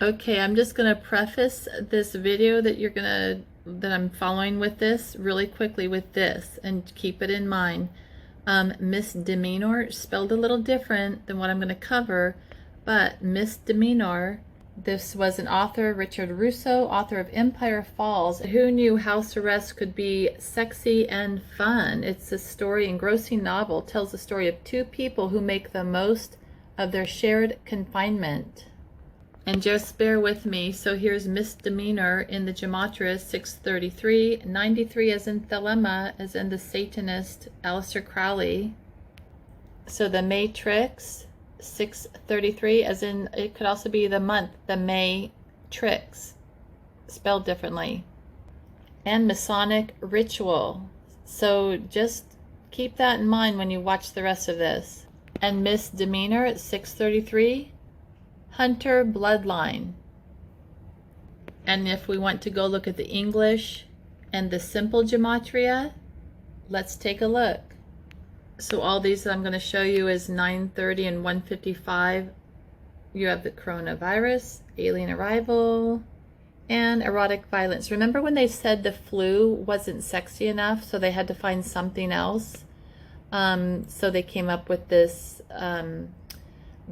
Okay, I'm just going to preface this video that I'm following with this really quickly with this, and keep it in mind. Miss Demenour, spelled a little different than what I'm going to cover, but Miss Demenour, this was an author, Richard Russo, author of Empire Falls. Who knew house arrest could be sexy and fun? It's a story, engrossing novel, tells the story of two people who make the most of their shared confinement. And just bear with me. So here's Miss Demenour in the Gematria 633, 93 as in Thelema, as in the Satanist Aleister Crowley. So the Matrix 633, as in, it could also be the month, the Matrix, spelled differently. And Masonic Ritual. So just keep that in mind when you watch the rest of this. And Miss Demenour at 633, Hunter Bloodline. And if we want to go look at the English and the simple gematria, let's take a look. So all these that I'm going to show you is 930 and 155. You have the coronavirus, alien arrival, and erotic violence. Remember when they said the flu wasn't sexy enough, so they had to find something else? So they came up with this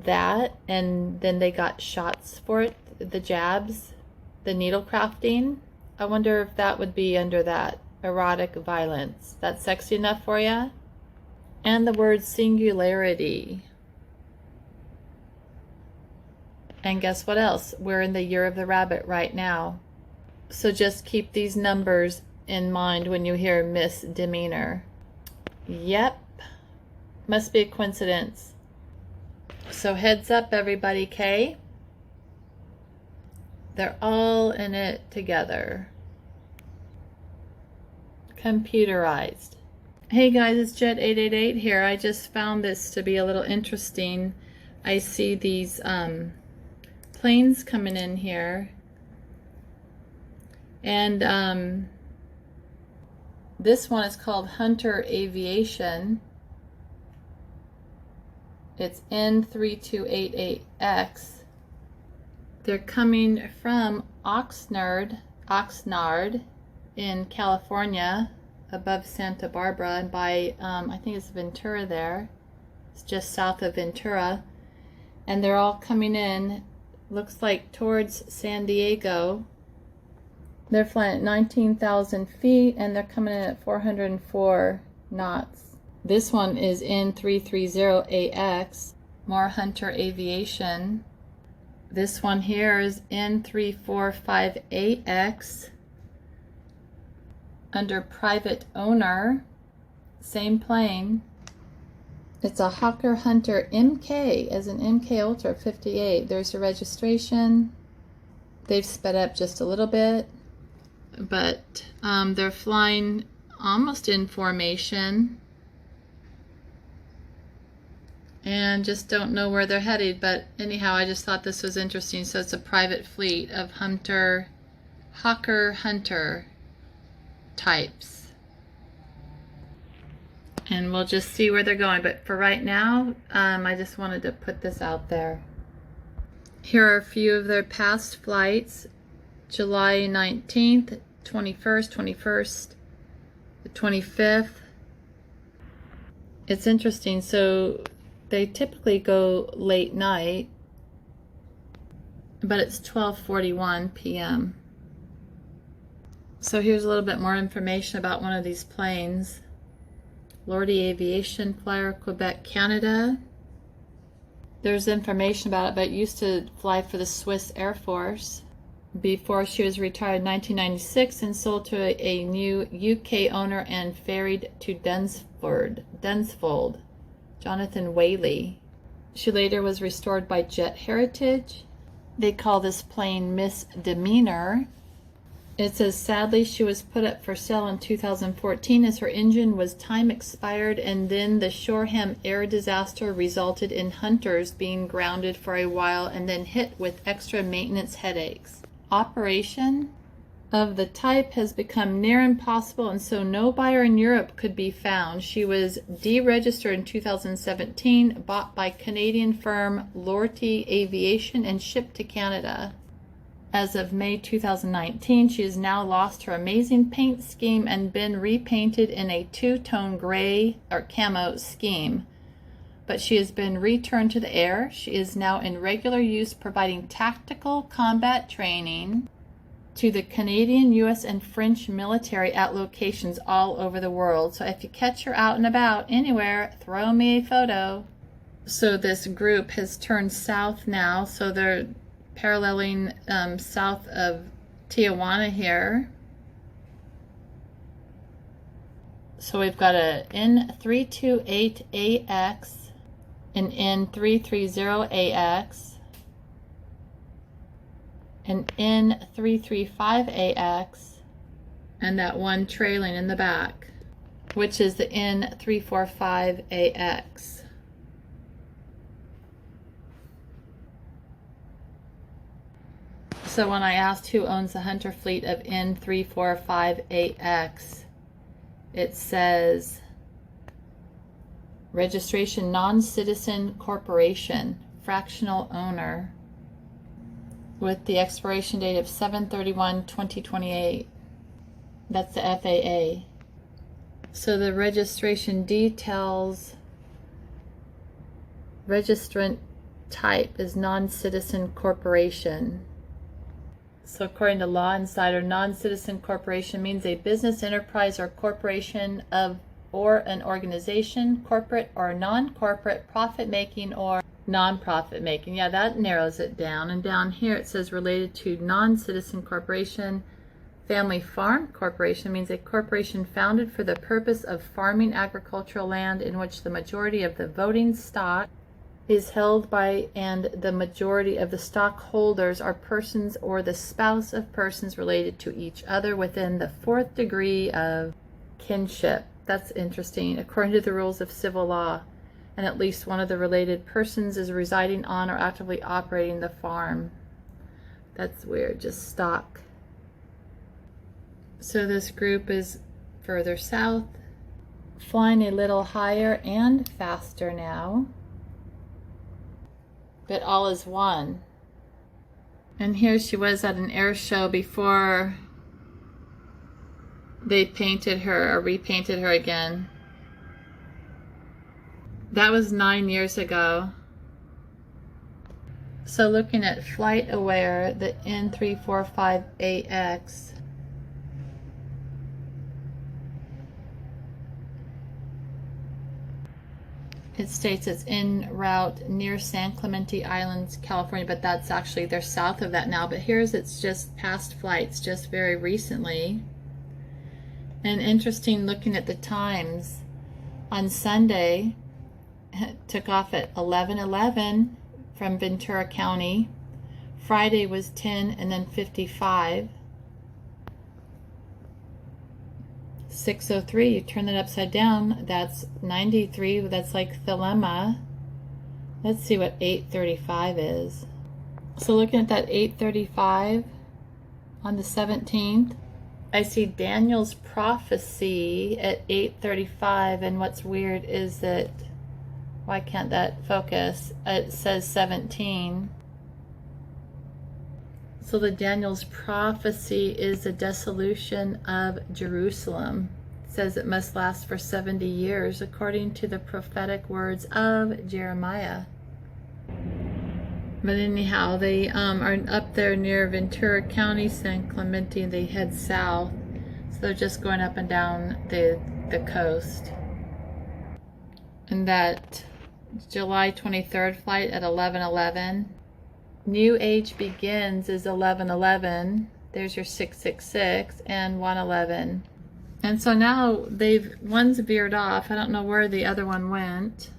that, and then they got shots for it, the jabs, the needle crafting. I wonder if that would be under that, erotic violence. That's sexy enough for you? And the word singularity. And guess what else? We're in the year of the rabbit right now. So just keep these numbers in mind when you hear Miss Demenour. Yep, must be a coincidence. So heads up everybody, okay? They're all in it together. Computerized. Hey guys, it's Jet888 here. I just found this to be a little interesting. I see these planes coming in here. And this one is called Hunter Aviation. It's N3288X. They're coming from Oxnard in California, above Santa Barbara, and by, I think it's Ventura there. It's just south of Ventura. And they're all coming in, looks like towards San Diego. They're flying at 19,000 feet, and they're coming in at 404 knots. This one is N330AX, more Hunter Aviation. This one here is N3458X, under private owner, same plane. It's a Hawker Hunter MK, as an MK Ultra 58. There's a registration. They've sped up just a little bit, but they're flying almost in formation. And just don't know where they're headed, but anyhow, I just thought this was interesting. So it's a private fleet of Hawker Hunter types. And we'll just see where they're going. But for right now, I just wanted to put this out there. Here are a few of their past flights. July 19th, 21st, the 25th. It's interesting. So they typically go late night, but it's 12:41 p.m. So here's a little bit more information about one of these planes. Lordy Aviation Flyer, Quebec, Canada. There's information about it, but it used to fly for the Swiss Air Force before she was retired in 1996 and sold to a new UK owner and ferried to Dunsfold. Jonathan Whaley. She later was restored by Jet Heritage. They call this plane Miss Demenour. It says sadly she was put up for sale in 2014 as her engine was time expired, and then the Shoreham air disaster resulted in hunters being grounded for a while and then hit with extra maintenance headaches. Operation of the type has become near impossible, and so no buyer in Europe could be found. She was deregistered in 2017, bought by Canadian firm Lorty Aviation, and shipped to Canada. as of May 2019. She has now lost her amazing paint scheme and been repainted in a two-tone gray or camo scheme. But she has been returned to the air. She is now in regular use, providing tactical combat training to the Canadian, US, and French military at locations all over the world. So if you catch her out and about anywhere, throw me a photo. So this group has turned south now, so they're paralleling south of Tijuana here. So we've got a N328AX, an N330AX, an N335AX, and that one trailing in the back, which is the N345AX. So when I asked who owns the Hunter fleet of N345AX, it says registration non-citizen corporation, fractional owner, with the expiration date of 7/31/2028. That's the FAA. So the registration details, registrant type is non-citizen corporation. So according to Law Insider, non-citizen corporation means a business enterprise or corporation of or an organization, corporate or non-corporate, profit-making or non-profit making. Yeah, that narrows it down. And down here it says related to non-citizen corporation. Family farm corporation means a corporation founded for the purpose of farming agricultural land in which the majority of the voting stock is held by and the majority of the stockholders are persons or the spouse of persons related to each other within the fourth degree of kinship. That's interesting. According to the rules of civil law, and at least one of the related persons is residing on or actively operating the farm. That's weird, just stock. So this group is further south, flying a little higher and faster now, but all is one. And here she was at an air show before they painted her or repainted her again. That was 9 years ago. So looking at Flight Aware, the N345AX, it states it's en route near San Clemente Islands, California, but that's actually, they're south of that now. But here's its just past flights, just very recently. And interesting looking at the times. On Sunday, took off at 11:11 from Ventura County. Friday was 10 and then 55. 6:03, you turn that upside down, that's 93, that's like Thelema. Let's see what 8:35 is. So looking at that 8:35 on the 17th, I see Daniel's prophecy at 8:35, and what's weird is that, why can't that focus? It says 17. So the Daniel's prophecy is the dissolution of Jerusalem. It says it must last for 70 years according to the prophetic words of Jeremiah. But anyhow, they are up there near Ventura County, San Clemente, and they head south. So they're just going up and down the coast. And that July 23rd flight at 11:11. New Age Begins is 11:11. There's your 666 and 111. And so now one's veered off. I don't know where the other one went.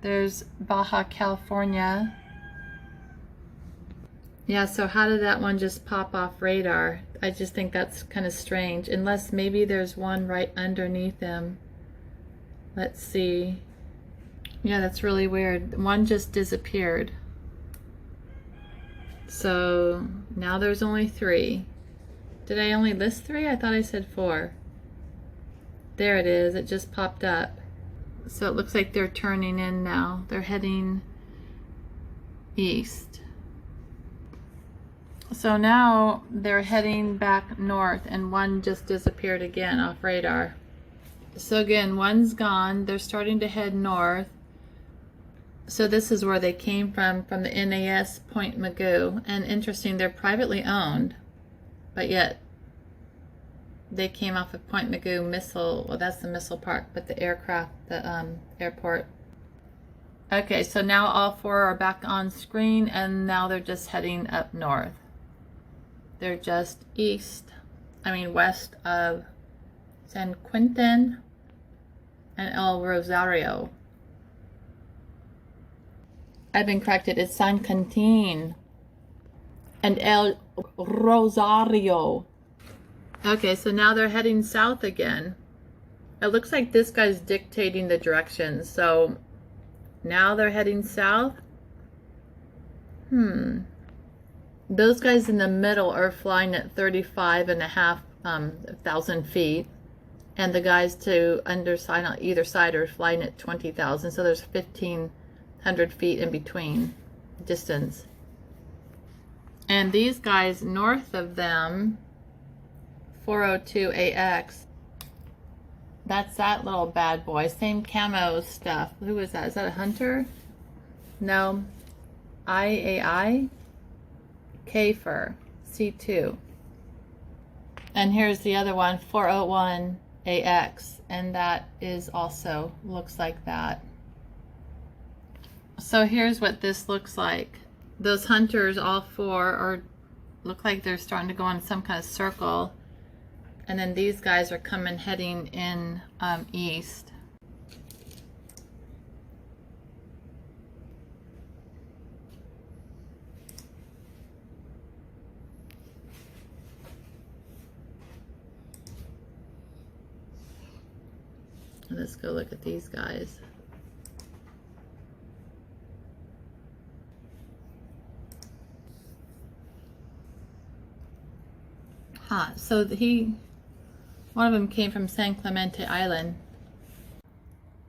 There's Baja California. Yeah, so how did that one just pop off radar? I just think that's kind of strange. Unless maybe there's one right underneath him. Let's see. Yeah, that's really weird. One just disappeared. So now there's only 3. Did I only list 3? I thought I said 4. There it is. It just popped up. So it looks like they're turning in now. They're heading east. So now they're heading back north, and one just disappeared again off radar. So again, one's gone. They're starting to head north. So this is where they came from the NAS Point Magoo. And interesting, they're privately owned, but yet they came off of Point Magoo missile. Well, that's the missile park, but the aircraft, the airport. Okay, so now all four are back on screen, and now they're just heading up north. They're just west of San Quentin and El Rosario. I've been corrected. It's San Quentin and El Rosario. Okay, so now they're heading south again. It looks like this guy's dictating the directions. So now they're heading south. Those guys in the middle are flying at 35,500 feet. And the guys to underside on either side are flying at 20,000. So there's 1,500 feet in between distance. And these guys north of them, 402AX, that's that little bad boy. Same camo stuff. Who is that? Is that a hunter? No. IAI? K-Fur, C2. And here's the other one, 401AX, and that is also looks like that. So here's what this looks like. Those hunters, all four, look like they're starting to go on some kind of circle. And then these guys are heading in east. Let's go look at these guys. So one of them came from San Clemente Island.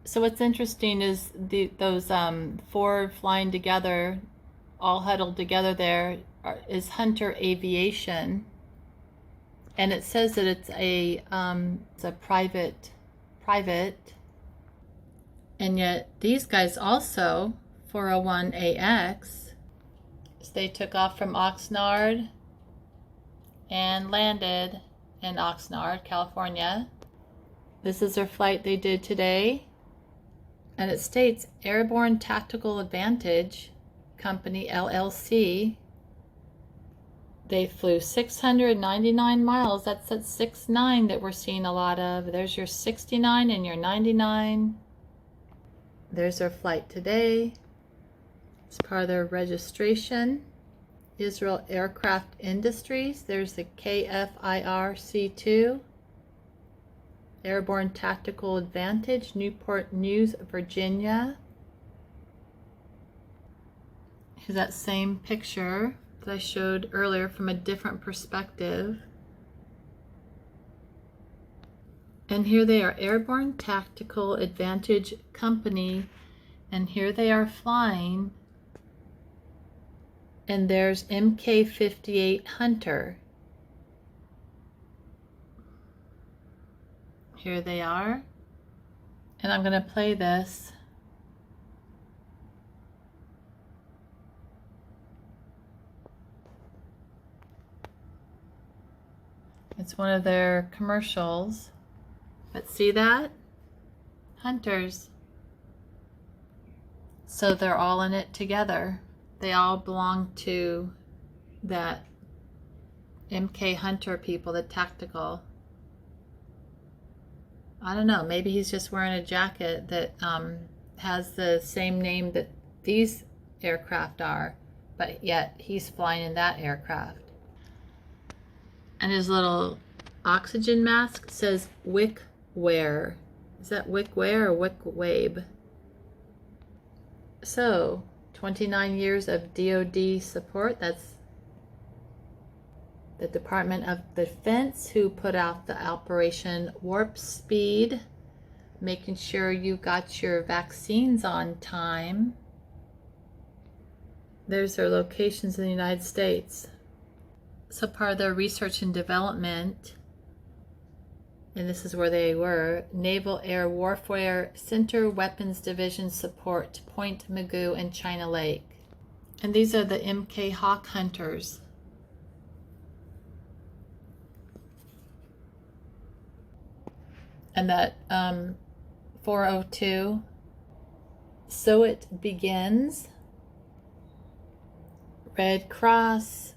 So what's interesting is those four flying together, all huddled together there, is Hunter Aviation, and it says that it's a private, and yet these guys also 401AX. So they took off from Oxnard and landed in Oxnard, California. This is their flight they did today. And it states Airborn Tactical Advantage Company, LLC. They flew 699 miles. That's that 69 that we're seeing a lot of. There's your 69 and your 99. There's their flight today. It's part of their registration. Israel Aircraft Industries. There's the KFIR-C2. Airborne Tactical Advantage, Newport News, Virginia. Here's that same picture that I showed earlier from a different perspective. And here they are, Airborne Tactical Advantage Company, and here they are flying. And there's MK-58 Hunter. Here they are. And I'm going to play this. It's one of their commercials. But see that? Hunters. So they're all in it together. They all belong to that MK Hunter people, the tactical. I don't know, maybe he's just wearing a jacket that has the same name that these aircraft are, but yet he's flying in that aircraft. And his little oxygen mask says WHCAIRT. Is that WHCAIRT or WHCAIRT? So 29 years of DOD support. That's the Department of Defense, who put out the Operation Warp Speed, making sure you got your vaccines on time. There's their locations in the United States. So part of their research and development, and this is where they were, Naval Air Warfare Center Weapons Division Support, Point Mugu and China Lake. And these are the MK Hawk Hunters. And that 402, So It Begins, Red Cross,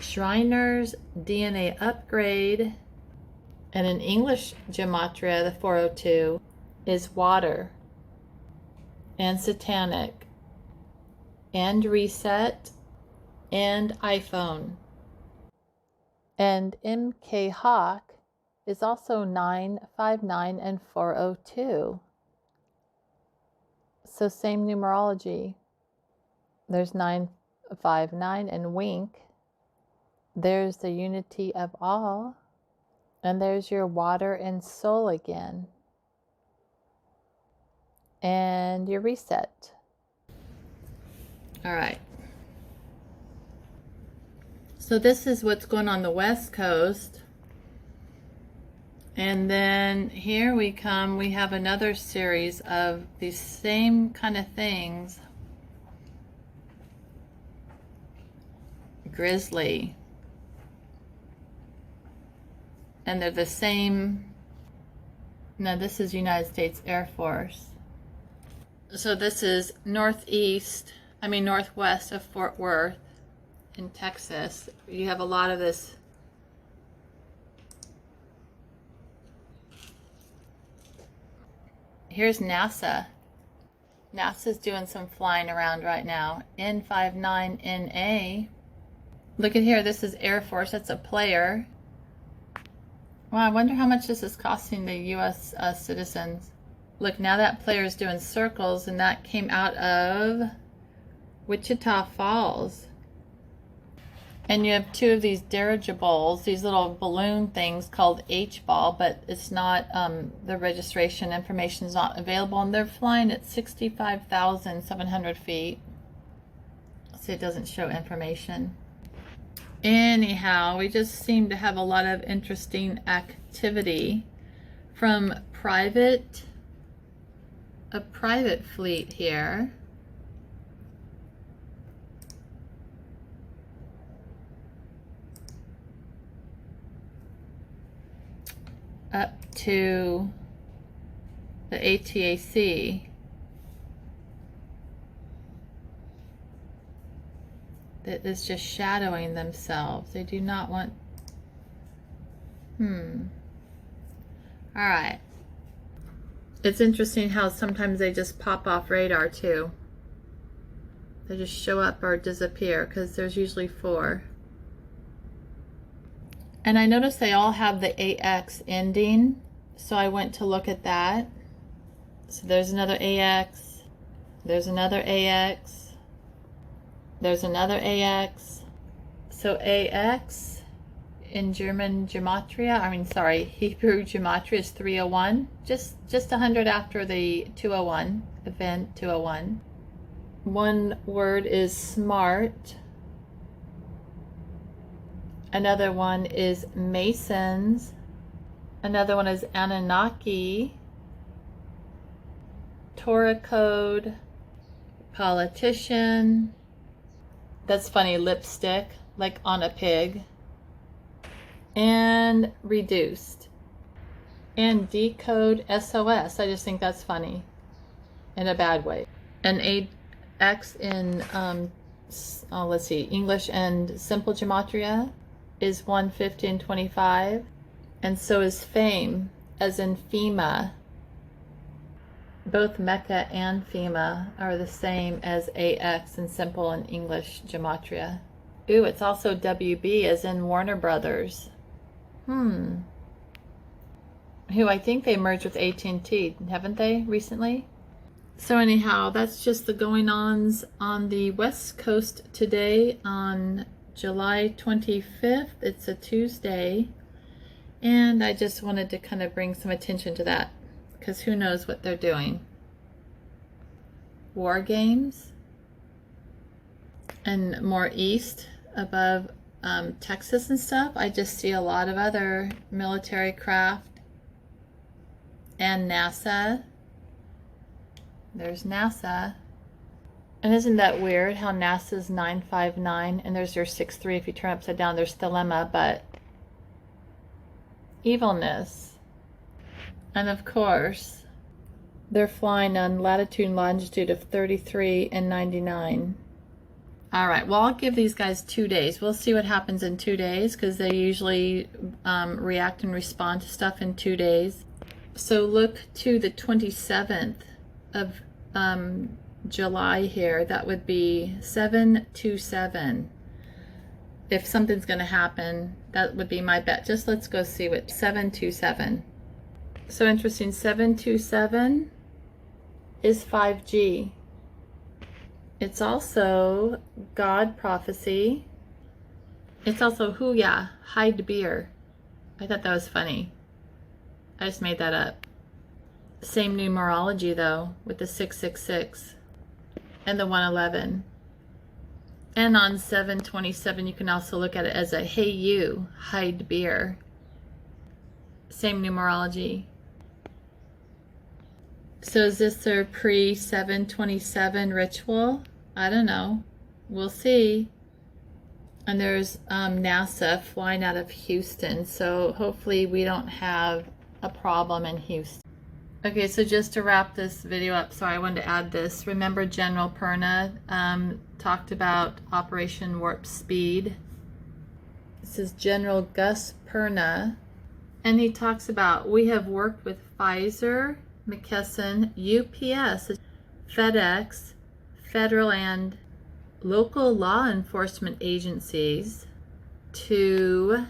Shriners, DNA Upgrade, and in English gematria, the 402 is Water, and Satanic, and Reset, and iPhone. And MK Hawk is also 959 and 402. So same numerology. There's 959 and Wink. There's the unity of all. And there's your water and soul again. And your reset. All right. So this is what's going on the West Coast. And then here we come, we have another series of these same kind of things. Grizzly. And they're the same. No, this is United States Air Force. So this is northwest of Fort Worth in Texas. You have a lot of this. Here's NASA. NASA's doing some flying around right now. N59NA. Look at here, this is Air Force, that's a player. Well, I wonder how much this is costing the US citizens. Look, now that player is doing circles, and that came out of Wichita Falls. And you have two of these dirigibles, these little balloon things called H-ball, but it's not, the registration information is not available, and they're flying at 65,700 feet. So it doesn't show information. Anyhow, we just seem to have a lot of interesting activity from a private fleet here. Up to the ATAC. That is just shadowing themselves. They do not want... Alright. It's interesting how sometimes they just pop off radar too. They just show up or disappear because there's usually 4. And I noticed they all have the AX ending, so I went to look at that. So there's another AX, there's another AX, there's another AX. So AX in German gematria, Hebrew gematria is 301, just 100 after the 201, event 201. One word is smart. Another one is Masons. Another one is Anunnaki. Torah code. Politician. That's funny, lipstick, like on a pig. And reduced. And decode SOS. I just think that's funny. In a bad way. And AX in, let's see, English and simple gematria is 150 and 25, and so is Fame, as in Fema. Both Mecca and Fema are the same as AX in simple and English gematria. Ooh, it's also WB, as in Warner Brothers. Who I think they merged with AT&T, haven't they, recently? So anyhow, that's just the going-ons on the West Coast today on July 25th. It's a Tuesday, and I just wanted to kind of bring some attention to that because who knows what they're doing. War games. and more east above Texas and stuff, I just see a lot of other military craft and NASA. There's NASA. And isn't that weird how NASA's 959 and there's your 63. If you turn upside down, there's Thelema, but evilness. And of course, they're flying on latitude and longitude of 33 and 99. All right, well, I'll give these guys 2 days. We'll see what happens in 2 days because they usually react and respond to stuff in 2 days. So look to the 27th of July here. That would be 727. If something's going to happen, that would be my bet. Just let's go see what 727. So interesting. 727 is 5G. It's also God prophecy. It's also Huya, hide beer. I thought that was funny. I just made that up. Same numerology though, with the 666 and the 111. And on 727, you can also look at it as a hey you, hide beer. Same numerology. So is this their pre-727 ritual? I don't know. We'll see. And there's NASA flying out of Houston. So hopefully we don't have a problem in Houston. Okay, so just to wrap this video up, sorry, I wanted to add this. Remember General Perna talked about Operation Warp Speed. This is General Gus Perna. And he talks about, we have worked with Pfizer, McKesson, UPS, FedEx, federal and local law enforcement agencies to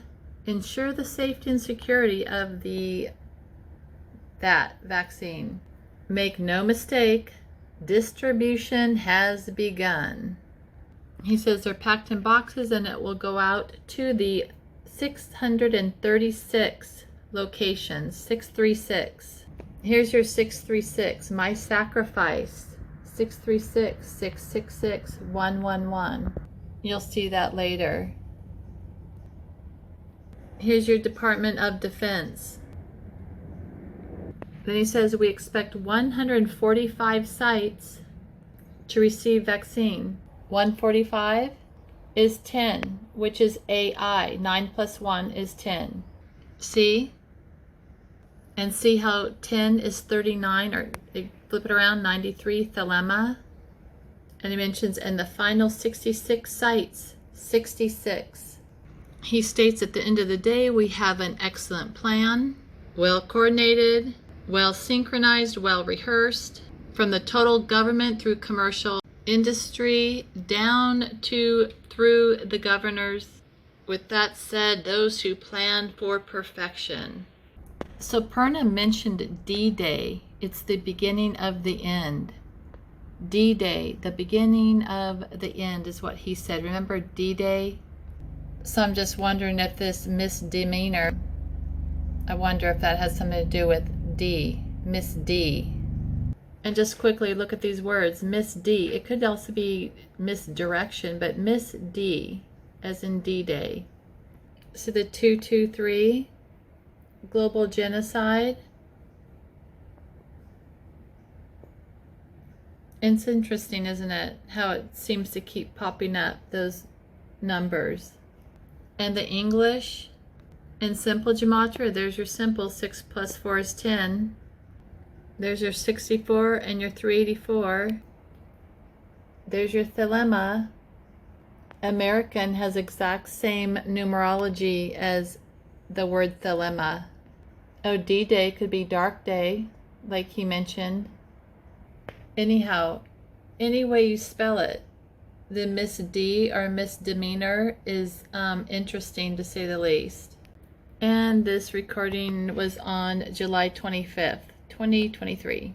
ensure the safety and security of that vaccine. Make no mistake, distribution has begun. He says they're packed in boxes and it will go out to the 636 locations. 636. Here's your 636. My sacrifice. 636 666 111. You'll see that later. Here's your Department of Defense. Then he says we expect 145 sites to receive vaccine. 145 is 10, which is AI. 9 plus 1 is 10. See? And see how 10 is 39, or they flip it around, 93, Thelema. And he mentions in the final 66 sites, 66. He states at the end of the day, we have an excellent plan, well coordinated, well synchronized, well rehearsed, from the total government through commercial industry down to through the governors. With that said, those who plan for perfection. So Perna mentioned D-Day. It's the beginning of the end. D-Day, the beginning of the end is what he said. Remember D-Day? So I'm just wondering if this Miss Demenour, I wonder if that has something to do with D, Miss D. And just quickly look at these words, Miss D. It could also be misdirection, but Miss D, as in D-Day. So the 223, global genocide. It's interesting, isn't it, how it seems to keep popping up, those numbers. And the English in simple gematria, there's your simple, 6 plus 4 is 10. There's your 64 and your 384. There's your Thelema. American has exact same numerology as the word Thelema. Oh, D-Day could be dark day, like he mentioned. Anyhow, any way you spell it, the Miss D or Miss Demenour is interesting to say the least. And this recording was on July 25th, 2023.